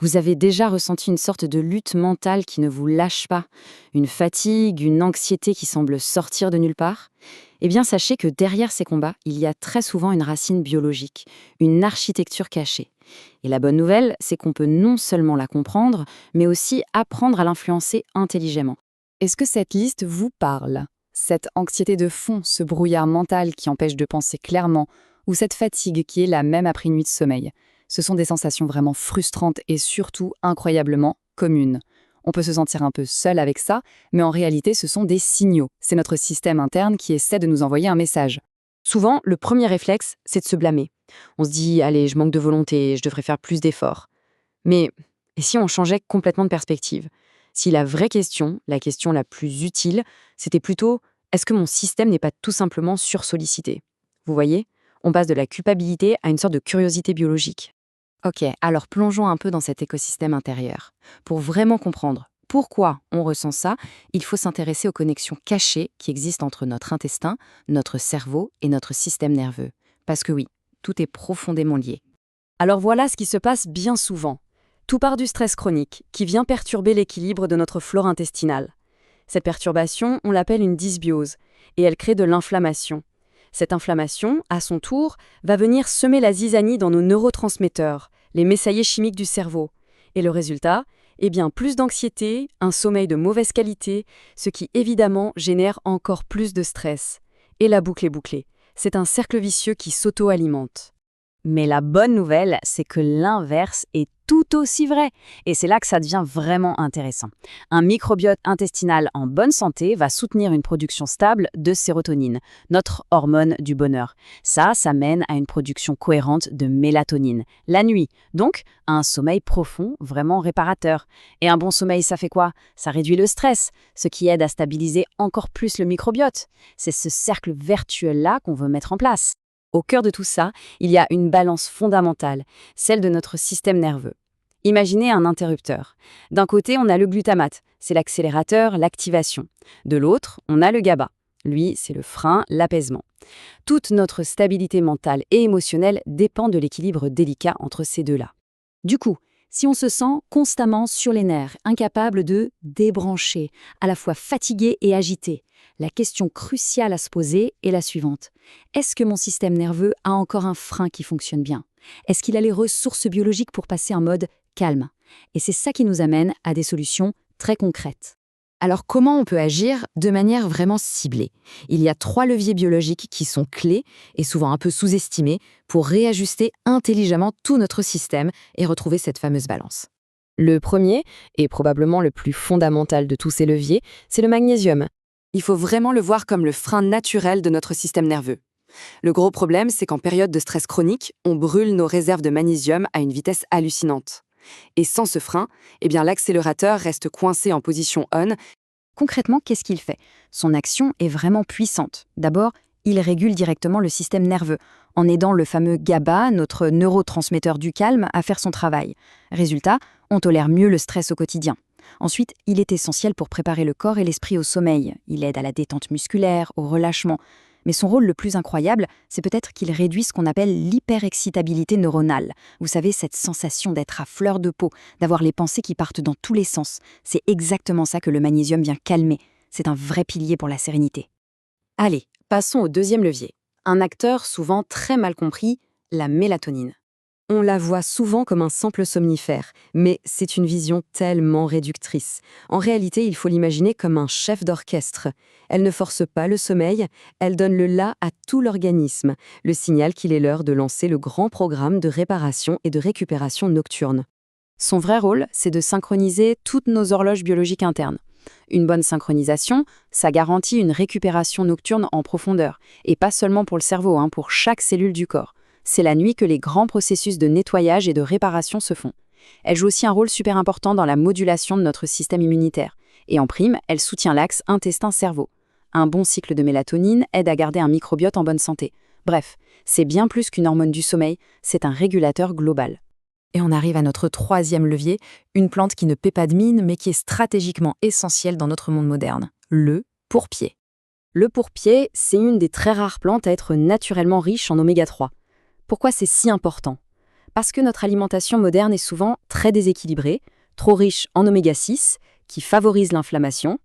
Vous avez déjà ressenti une sorte de lutte mentale qui ne vous lâche pas, une fatigue, une anxiété qui semble sortir de nulle part? Eh bien, sachez que derrière ces combats, il y a très souvent une racine biologique, une architecture cachée. Et la bonne nouvelle, c'est qu'on peut non seulement la comprendre, mais aussi apprendre à l'influencer intelligemment. Est-ce que cette liste vous parle? Cette anxiété de fond, ce brouillard mental qui empêche de penser clairement, ou cette fatigue qui est la même après une nuit de sommeil? Ce sont des sensations vraiment frustrantes et surtout incroyablement communes. On peut se sentir un peu seul avec ça, mais en réalité, ce sont des signaux. C'est notre système interne qui essaie de nous envoyer un message. Souvent, le premier réflexe, c'est de se blâmer. On se dit, allez, je manque de volonté, je devrais faire plus d'efforts. Mais et si on changeait complètement de perspective? Si la vraie question, la question la plus utile, c'était plutôt, est-ce que mon système n'est pas tout simplement sursollicité? Vous voyez? On passe de la culpabilité à une sorte de curiosité biologique. Ok, alors plongeons un peu dans cet écosystème intérieur. Pour vraiment comprendre pourquoi on ressent ça, il faut s'intéresser aux connexions cachées qui existent entre notre intestin, notre cerveau et notre système nerveux. Parce que oui, tout est profondément lié. Alors voilà ce qui se passe bien souvent. Tout part du stress chronique, qui vient perturber l'équilibre de notre flore intestinale. Cette perturbation, on l'appelle une dysbiose, et elle crée de l'inflammation. Cette inflammation, à son tour, va venir semer la zizanie dans nos neurotransmetteurs, les messaillers chimiques du cerveau. Et le résultat? Eh bien, plus d'anxiété, un sommeil de mauvaise qualité, ce qui évidemment génère encore plus de stress. Et la boucle est bouclée. C'est un cercle vicieux qui s'auto-alimente. Mais la bonne nouvelle, c'est que l'inverse est tout aussi vrai. Et c'est là que ça devient vraiment intéressant. Un microbiote intestinal en bonne santé va soutenir une production stable de sérotonine, notre hormone du bonheur. Ça mène à une production cohérente de mélatonine, la nuit. Donc, à un sommeil profond, vraiment réparateur. Et un bon sommeil, ça fait quoi? Ça réduit le stress, ce qui aide à stabiliser encore plus le microbiote. C'est ce cercle vertueux-là qu'on veut mettre en place. Au cœur de tout ça, il y a une balance fondamentale, celle de notre système nerveux. Imaginez un interrupteur. D'un côté, on a le glutamate, c'est l'accélérateur, l'activation. De l'autre, on a le GABA. Lui, c'est le frein, l'apaisement. Toute notre stabilité mentale et émotionnelle dépend de l'équilibre délicat entre ces deux-là. Du coup, si on se sent constamment sur les nerfs, incapable de débrancher, à la fois fatigué et agité, la question cruciale à se poser est la suivante. Est-ce que mon système nerveux a encore un frein qui fonctionne bien? Est-ce qu'il a les ressources biologiques pour passer en mode calme? Et c'est ça qui nous amène à des solutions très concrètes. Alors comment on peut agir de manière vraiment ciblée? Il y a 3 leviers biologiques qui sont clés et souvent un peu sous-estimés pour réajuster intelligemment tout notre système et retrouver cette fameuse balance. Le premier, et probablement le plus fondamental de tous ces leviers, c'est le magnésium. Il faut vraiment le voir comme le frein naturel de notre système nerveux. Le gros problème, c'est qu'en période de stress chronique, on brûle nos réserves de magnésium à une vitesse hallucinante. Et sans ce frein, eh bien l'accélérateur reste coincé en position on. Concrètement, qu'est-ce qu'il fait? Son action est vraiment puissante. D'abord, il régule directement le système nerveux, en aidant le fameux GABA, notre neurotransmetteur du calme, à faire son travail. Résultat, on tolère mieux le stress au quotidien. Ensuite, il est essentiel pour préparer le corps et l'esprit au sommeil. Il aide à la détente musculaire, au relâchement. Mais son rôle le plus incroyable, c'est peut-être qu'il réduit ce qu'on appelle l'hyperexcitabilité neuronale. Vous savez, cette sensation d'être à fleur de peau, d'avoir les pensées qui partent dans tous les sens. C'est exactement ça que le magnésium vient calmer. C'est un vrai pilier pour la sérénité. Allez, passons au deuxième levier. Un acteur souvent très mal compris, la mélatonine. On la voit souvent comme un simple somnifère, mais c'est une vision tellement réductrice. En réalité, il faut l'imaginer comme un chef d'orchestre. Elle ne force pas le sommeil, elle donne le là à tout l'organisme, le signal qu'il est l'heure de lancer le grand programme de réparation et de récupération nocturne. Son vrai rôle, c'est de synchroniser toutes nos horloges biologiques internes. Une bonne synchronisation, ça garantit une récupération nocturne en profondeur, et pas seulement pour le cerveau, pour chaque cellule du corps. C'est la nuit que les grands processus de nettoyage et de réparation se font. Elle joue aussi un rôle super important dans la modulation de notre système immunitaire. Et en prime, elle soutient l'axe intestin-cerveau. Un bon cycle de mélatonine aide à garder un microbiote en bonne santé. Bref, c'est bien plus qu'une hormone du sommeil, c'est un régulateur global. Et on arrive à notre troisième levier, une plante qui ne paie pas de mine, mais qui est stratégiquement essentielle dans notre monde moderne, le pourpier. Le pourpier, c'est une des très rares plantes à être naturellement riche en oméga 3. Pourquoi c'est si important? Parce que notre alimentation moderne est souvent très déséquilibrée, trop riche en oméga 6, qui favorise l'inflammation.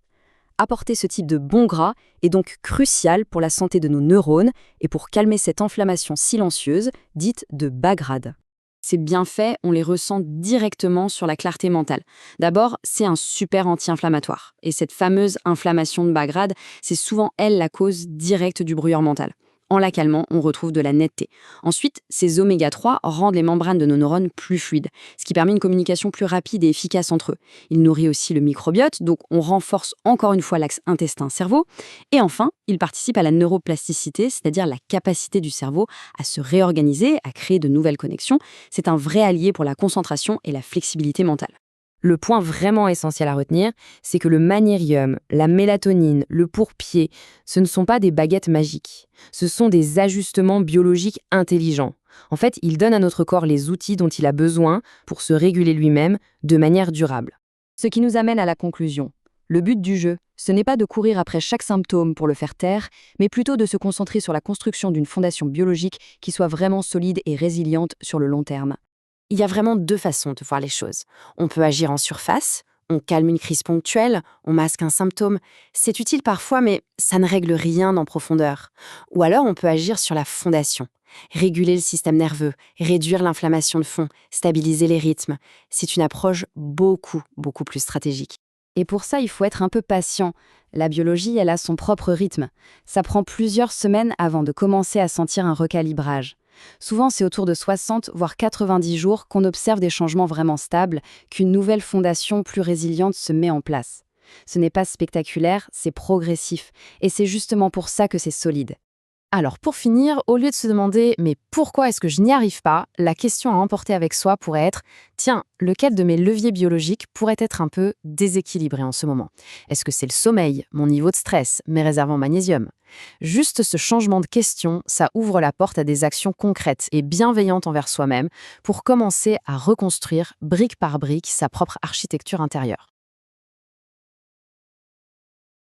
Apporter ce type de bons gras est donc crucial pour la santé de nos neurones et pour calmer cette inflammation silencieuse, dite de bas grade. Ces bienfaits, on les ressent directement sur la clarté mentale. D'abord, c'est un super anti-inflammatoire. Et cette fameuse inflammation de bas grade, c'est souvent elle la cause directe du brouillard mental. En la calmant, on retrouve de la netteté. Ensuite, ces oméga 3 rendent les membranes de nos neurones plus fluides, ce qui permet une communication plus rapide et efficace entre eux. Il nourrit aussi le microbiote, donc on renforce encore une fois l'axe intestin-cerveau. Et enfin, il participe à la neuroplasticité, c'est-à-dire la capacité du cerveau à se réorganiser, à créer de nouvelles connexions. C'est un vrai allié pour la concentration et la flexibilité mentale. Le point vraiment essentiel à retenir, c'est que le magnésium, la mélatonine, le pourpier, ce ne sont pas des baguettes magiques. Ce sont des ajustements biologiques intelligents. En fait, ils donnent à notre corps les outils dont il a besoin pour se réguler lui-même de manière durable. Ce qui nous amène à la conclusion. Le but du jeu, ce n'est pas de courir après chaque symptôme pour le faire taire, mais plutôt de se concentrer sur la construction d'une fondation biologique qui soit vraiment solide et résiliente sur le long terme. Il y a vraiment deux façons de voir les choses. On peut agir en surface, on calme une crise ponctuelle, on masque un symptôme. C'est utile parfois, mais ça ne règle rien en profondeur. Ou alors on peut agir sur la fondation, réguler le système nerveux, réduire l'inflammation de fond, stabiliser les rythmes. C'est une approche beaucoup plus stratégique. Et pour ça, il faut être un peu patient. La biologie, elle a son propre rythme. Ça prend plusieurs semaines avant de commencer à sentir un recalibrage. Souvent, c'est autour de 60 voire 90 jours qu'on observe des changements vraiment stables, qu'une nouvelle fondation plus résiliente se met en place. Ce n'est pas spectaculaire, c'est progressif, et c'est justement pour ça que c'est solide. Alors pour finir, au lieu de se demander « mais pourquoi est-ce que je n'y arrive pas ?», la question à emporter avec soi pourrait être « tiens, lequel de mes leviers biologiques pourrait être un peu déséquilibré en ce moment ? Est-ce que c'est le sommeil, mon niveau de stress, mes réserves en magnésium ?» Juste ce changement de question, ça ouvre la porte à des actions concrètes et bienveillantes envers soi-même pour commencer à reconstruire brique par brique sa propre architecture intérieure.